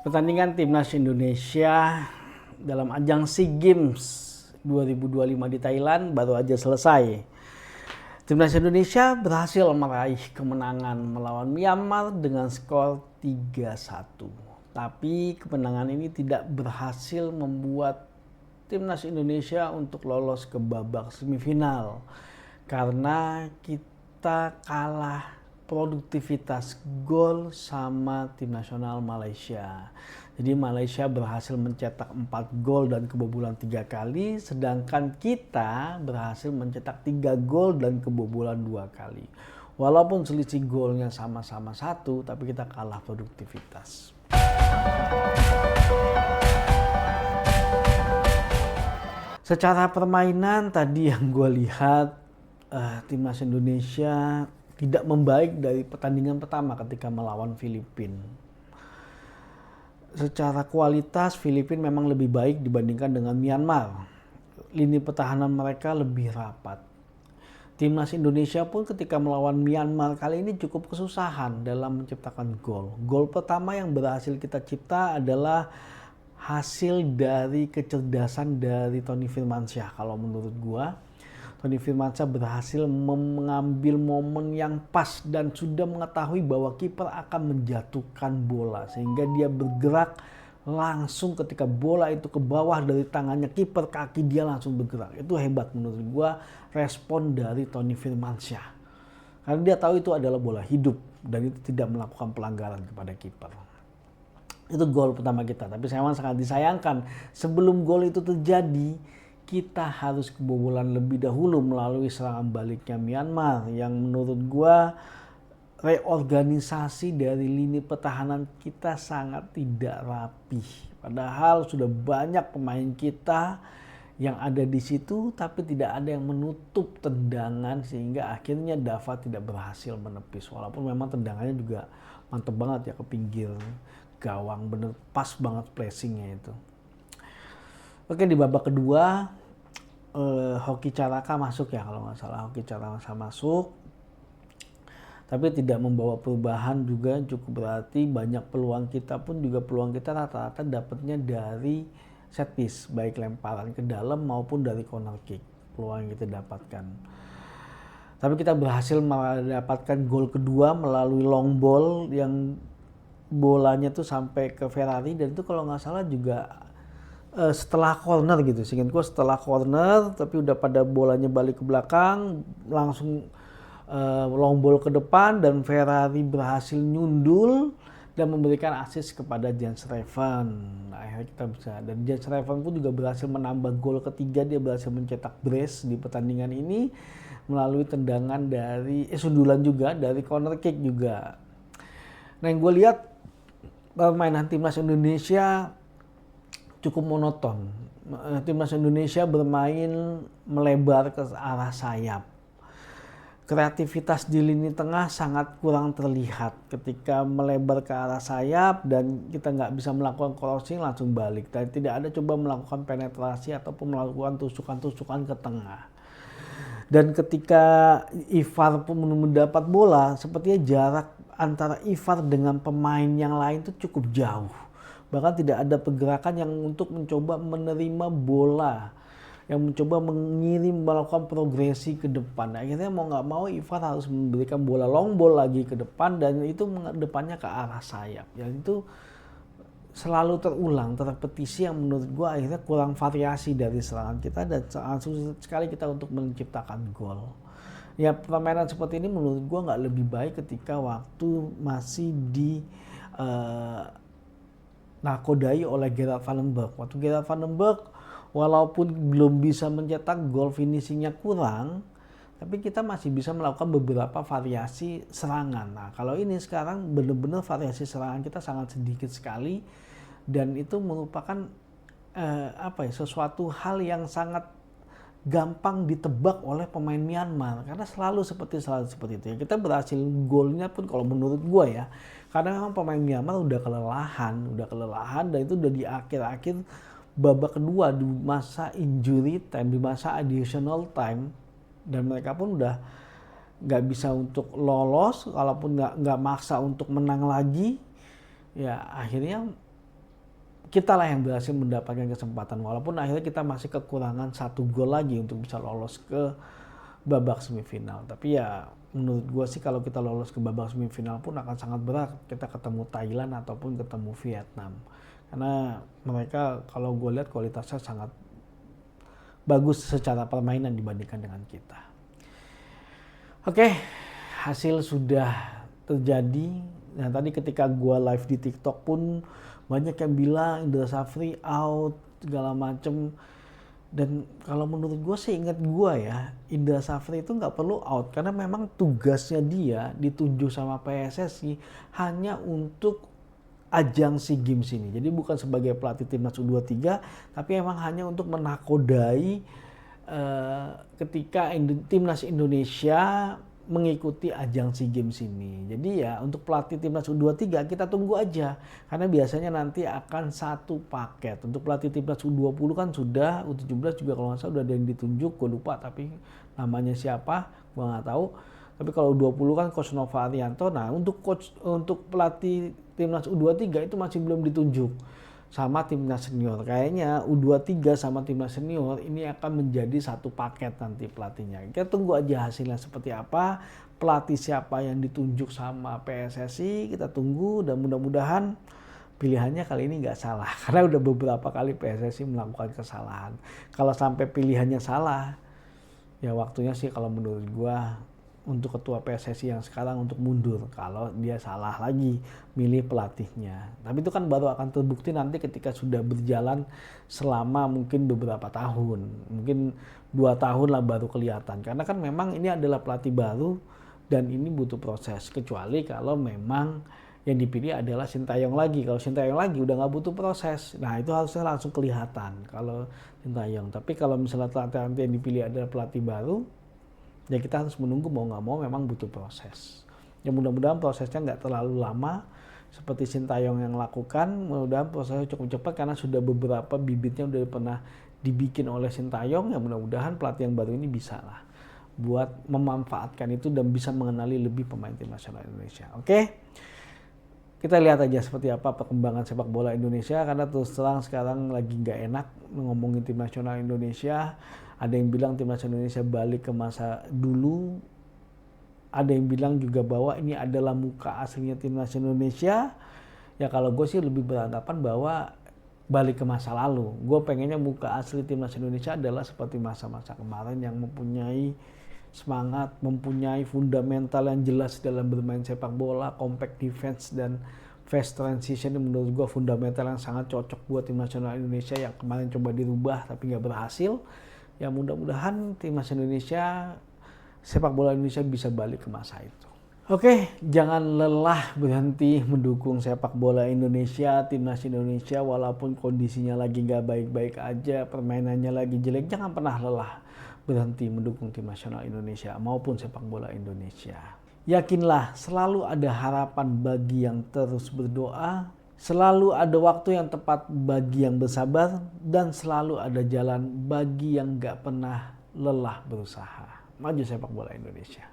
Pertandingan timnas Indonesia dalam ajang SEA Games 2025 di Thailand baru aja selesai. Timnas Indonesia berhasil meraih kemenangan melawan Myanmar dengan skor 3-1. Tapi kemenangan ini tidak berhasil membuat timnas Indonesia untuk lolos ke babak semifinal. Karena kita kalah produktivitas gol sama tim nasional Malaysia. Jadi Malaysia berhasil mencetak 4 gol dan kebobolan 3 kali, sedangkan kita berhasil mencetak 3 gol dan kebobolan 2 kali. Walaupun selisih golnya sama-sama 1, tapi kita kalah produktivitas. Secara permainan tadi yang gue lihat, timnas Indonesia tidak membaik dari pertandingan pertama ketika melawan Filipina. Secara kualitas Filipina memang lebih baik dibandingkan dengan Myanmar. Lini pertahanan mereka lebih rapat. Timnas Indonesia pun ketika melawan Myanmar kali ini cukup kesusahan dalam menciptakan gol. Gol pertama yang berhasil kita cipta adalah hasil dari kecerdasan dari Tony Firmansyah kalau menurut gua. Tony Firmansyah berhasil mengambil momen yang pas dan sudah mengetahui bahwa kiper akan menjatuhkan bola sehingga dia bergerak langsung ketika bola itu ke bawah dari tangannya kiper, kaki dia langsung bergerak. Itu hebat menurut gua respon dari Tony Firmansyah. Karena dia tahu itu adalah bola hidup dan itu tidak melakukan pelanggaran kepada kiper. Itu gol pertama kita, tapi sangat disayangkan sebelum gol itu terjadi kita harus kebobolan lebih dahulu melalui serangan baliknya Myanmar yang menurut gua reorganisasi dari lini pertahanan kita sangat tidak rapih. Padahal sudah banyak pemain kita yang ada di situ tapi tidak ada yang menutup tendangan sehingga akhirnya Dava tidak berhasil menepis. Walaupun memang tendangannya juga mantep banget ya ke pinggir gawang, bener pas banget placingnya itu. Oke, di babak kedua Hoki Caraka masuk ya kalau nggak salah, Hoki Caraka masuk tapi tidak membawa perubahan juga cukup berarti. Banyak peluang kita pun juga peluang kita rata-rata dapatnya dari set piece, baik lemparan ke dalam maupun dari corner kick peluang yang kita dapatkan. Tapi kita berhasil mendapatkan gol kedua melalui long ball yang bolanya tuh sampai ke Ferrari dan itu kalau nggak salah juga setelah corner gitu, seingat gue setelah corner tapi udah pada bolanya balik ke belakang langsung long ball ke depan dan Ferrari berhasil nyundul dan memberikan assist kepada Jens Schreven. Nah, akhirnya kita bisa, dan Jens Schreven pun juga berhasil menambah gol ketiga, dia berhasil mencetak brace di pertandingan ini melalui tendangan dari sundulan juga dari corner kick juga. Nah, yang gue lihat permainan timnas Indonesia cukup monoton. Timnas Indonesia bermain melebar ke arah sayap. Kreativitas di lini tengah sangat kurang terlihat ketika melebar ke arah sayap dan kita nggak bisa melakukan crossing langsung balik. Dan tidak ada coba melakukan penetrasi ataupun melakukan tusukan-tusukan ke tengah. Dan ketika Ivar pun mendapat bola, sepertinya jarak antara Ivar dengan pemain yang lain itu cukup jauh. Bahkan tidak ada pergerakan yang untuk mencoba menerima bola, yang mencoba mengirim, melakukan progresi ke depan. Akhirnya mau nggak mau Ivar harus memberikan bola long ball lagi ke depan dan itu depannya ke arah sayap. Yang itu selalu terulang, terrepetisi yang menurut gua akhirnya kurang variasi dari serangan kita dan sangat sulit sekali kita untuk menciptakan gol. Ya permainan seperti ini menurut gua nggak lebih baik ketika waktu masih di nakodai oleh Gerard van den Berg. Waktu Gerard van den Berg walaupun belum bisa mencetak gol, finishingnya kurang, tapi kita masih bisa melakukan beberapa variasi serangan. Nah kalau ini sekarang benar-benar variasi serangan kita sangat sedikit sekali dan itu merupakan sesuatu hal yang sangat gampang ditebak oleh pemain Myanmar karena selalu seperti itu ya. Kita berhasil golnya pun kalau menurut gue ya karena memang pemain Myanmar udah kelelahan dan itu udah di akhir-akhir babak kedua di masa injury time, di masa additional time dan mereka pun udah nggak bisa untuk lolos, kalaupun nggak maksa untuk menang lagi, ya akhirnya kita lah yang berhasil mendapatkan kesempatan, walaupun akhirnya kita masih kekurangan 1 gol lagi untuk bisa lolos ke babak semifinal. Tapi ya menurut gue sih kalau kita lolos ke babak semifinal pun akan sangat berat kita ketemu Thailand ataupun ketemu Vietnam. Karena mereka kalau gue lihat kualitasnya sangat bagus secara permainan dibandingkan dengan kita. Oke, hasil sudah terjadi. Nah tadi ketika gue live di TikTok pun banyak yang bilang Indra Safri out segala macem. Dan kalau menurut gue sih, ingat gue ya, Indra Safri itu nggak perlu out karena memang tugasnya dia ditunjuk sama PSSI hanya untuk ajang SEA Games ini. Jadi bukan sebagai pelatih timnas U23, tapi emang hanya untuk menakodai ketika timnas Indonesia mengikuti ajang SEA Games ini. Jadi ya untuk pelatih timnas U23 kita tunggu aja. Karena biasanya nanti akan satu paket. Untuk pelatih timnas U20 kan sudah, U17 juga kalau nggak salah udah ada yang ditunjuk, gue lupa tapi namanya siapa, gue nggak tahu. Tapi kalau U20 kan Coach Nova Arianto. Nah untuk pelatih timnas U23 itu masih belum ditunjuk sama timnas senior. Kayaknya U23 sama timnas senior ini akan menjadi satu paket nanti pelatihnya. Kita tunggu aja hasilnya seperti apa, pelatih siapa yang ditunjuk sama PSSI, kita tunggu dan mudah-mudahan pilihannya kali ini nggak salah. Karena udah beberapa kali PSSI melakukan kesalahan. Kalau sampai pilihannya salah, ya waktunya sih kalau menurut gua untuk ketua PSSI yang sekarang untuk mundur kalau dia salah lagi milih pelatihnya. Tapi itu kan baru akan terbukti nanti ketika sudah berjalan selama mungkin beberapa tahun. Mungkin 2 tahun lah baru kelihatan. Karena kan memang ini adalah pelatih baru dan ini butuh proses. Kecuali kalau memang yang dipilih adalah Sintayong lagi. Kalau Sintayong lagi udah nggak butuh proses. Nah itu harusnya langsung kelihatan kalau Sintayong. Tapi kalau misalnya nanti yang dipilih adalah pelatih baru, ya kita harus menunggu mau nggak mau memang butuh proses. Ya mudah-mudahan prosesnya nggak terlalu lama seperti Sintayong yang lakukan. Mudah-mudahan prosesnya cukup cepat karena sudah beberapa bibitnya udah pernah dibikin oleh Sintayong. Ya mudah-mudahan pelatih yang baru ini bisa lah buat memanfaatkan itu dan bisa mengenali lebih pemain tim nasional Indonesia. Oke, kita lihat aja seperti apa perkembangan sepak bola Indonesia karena terus terang sekarang lagi nggak enak ngomongin tim nasional Indonesia. Ada yang bilang timnas Indonesia balik ke masa dulu. Ada yang bilang juga bahwa ini adalah muka aslinya timnas Indonesia. Ya kalau gue sih lebih beranggapan bahwa balik ke masa lalu. Gue pengennya muka asli timnas Indonesia adalah seperti masa-masa kemarin yang mempunyai semangat, mempunyai fundamental yang jelas dalam bermain sepak bola, compact defense dan fast transition. Menurut gue fundamental yang sangat cocok buat tim nasional Indonesia yang kemarin coba dirubah tapi nggak berhasil. Ya mudah-mudahan timnas Indonesia, sepak bola Indonesia bisa balik ke masa itu. Oke, jangan lelah berhenti mendukung sepak bola Indonesia, timnas Indonesia walaupun kondisinya lagi nggak baik-baik aja, permainannya lagi jelek, jangan pernah lelah berhenti mendukung tim nasional Indonesia maupun sepak bola Indonesia. Yakinlah selalu ada harapan bagi yang terus berdoa, selalu ada waktu yang tepat bagi yang bersabar, dan selalu ada jalan bagi yang gak pernah lelah berusaha. Maju sepak bola Indonesia.